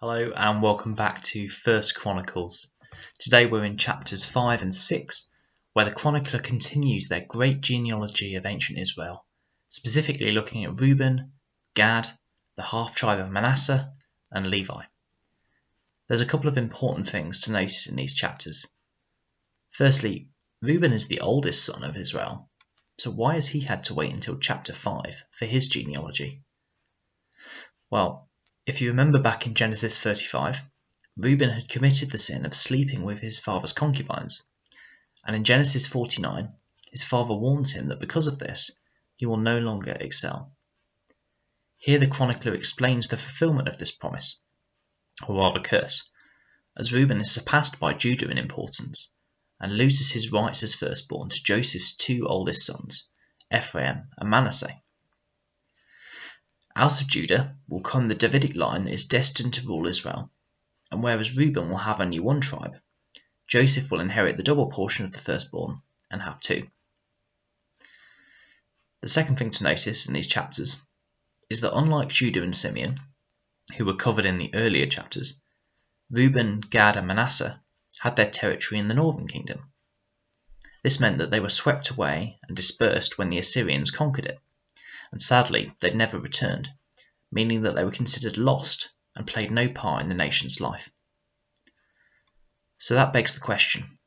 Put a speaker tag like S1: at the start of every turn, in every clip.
S1: Hello and welcome back to First Chronicles. Today we're in chapters 5 and 6, where the chronicler continues their great genealogy of ancient Israel, specifically looking at Reuben, Gad, the half-tribe of Manasseh, and Levi. There's a couple of important things to notice in these chapters. Firstly, Reuben is the oldest son of Israel, so why has he had to wait until chapter 5 for his genealogy? Well, if you remember back in Genesis 35, Reuben had committed the sin of sleeping with his father's concubines, and in Genesis 49, his father warns him that because of this, he will no longer excel. Here the chronicler explains the fulfillment of this promise, or rather curse, as Reuben is surpassed by Judah in importance, and loses his rights as firstborn to Joseph's two oldest sons, Ephraim and Manasseh. Out of Judah will come the Davidic line that is destined to rule Israel, and whereas Reuben will have only one tribe, Joseph will inherit the double portion of the firstborn and have two. The second thing to notice in these chapters is that unlike Judah and Simeon, who were covered in the earlier chapters, Reuben, Gad and Manasseh had their territory in the northern kingdom. This meant that they were swept away and dispersed when the Assyrians conquered it, and sadly they'd never returned, meaning that they were considered lost and played no part in the nation's life. So that begs the question,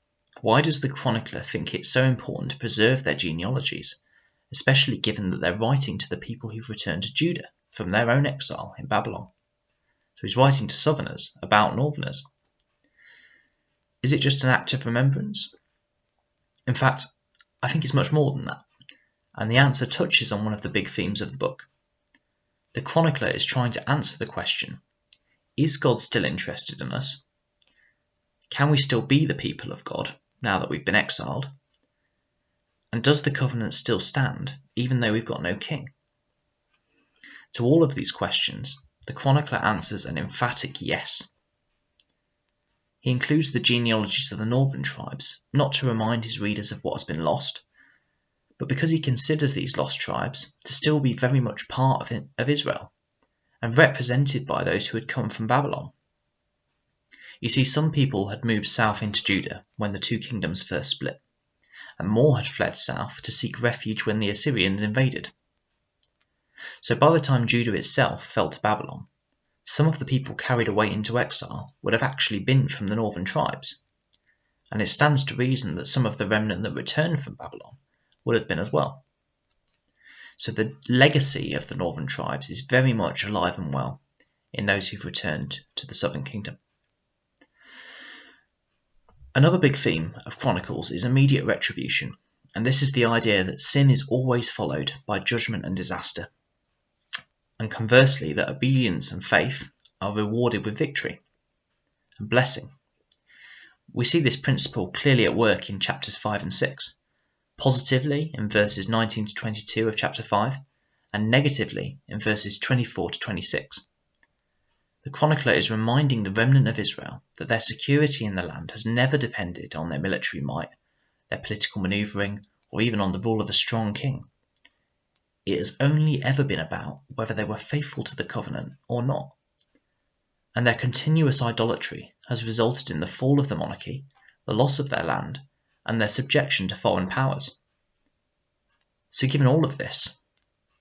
S1: why does the chronicler think it's so important to preserve their genealogies, especially given that they're writing to the people who've returned to Judah from their own exile in Babylon? So he's writing to southerners about northerners. Is it just an act of remembrance? In fact, I think it's much more than that. And the answer touches on one of the big themes of the book. The chronicler is trying to answer the question, is God still interested in us? Can we still be the people of God now that we've been exiled? And does the covenant still stand, even though we've got no king? To all of these questions, the chronicler answers an emphatic yes. He includes the genealogies of the northern tribes, not to remind his readers of what has been lost, but because he considers these lost tribes to still be very much part of Israel, and represented by those who had come from Babylon. You see, some people had moved south into Judah when the two kingdoms first split, and more had fled south to seek refuge when the Assyrians invaded. So by the time Judah itself fell to Babylon, some of the people carried away into exile would have actually been from the northern tribes, and it stands to reason that some of the remnant that returned from Babylon would have been as well. So the legacy of the northern tribes is very much alive and well in those who've returned to the southern kingdom. Another big theme of Chronicles is immediate retribution, and this is the idea that sin is always followed by judgment and disaster, and conversely that obedience and faith are rewarded with victory and blessing. We see this principle clearly at work in chapters 5 and 6. Positively in verses 19 to 22 of chapter 5, and negatively in verses 24 to 26. The chronicler is reminding the remnant of Israel that their security in the land has never depended on their military might, their political manoeuvring, or even on the rule of a strong king. It has only ever been about whether they were faithful to the covenant or not. And their continuous idolatry has resulted in the fall of the monarchy, the loss of their land, and their subjection to foreign powers. So given all of this,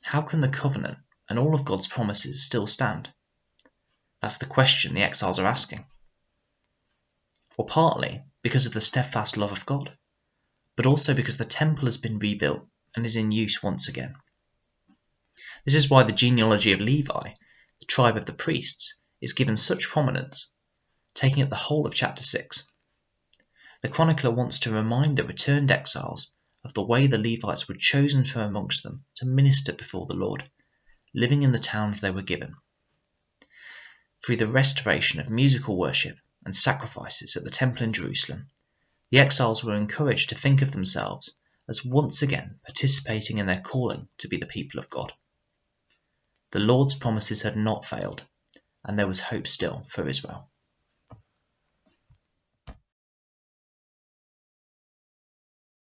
S1: how can the covenant and all of God's promises still stand? That's the question the exiles are asking. Well, partly because of the steadfast love of God, but also because the temple has been rebuilt and is in use once again. This is why the genealogy of Levi, the tribe of the priests, is given such prominence, taking up the whole of chapter 6. The chronicler wants to remind the returned exiles of the way the Levites were chosen from amongst them to minister before the Lord, living in the towns they were given. Through the restoration of musical worship and sacrifices at the temple in Jerusalem, the exiles were encouraged to think of themselves as once again participating in their calling to be the people of God. The Lord's promises had not failed, and there was hope still for Israel.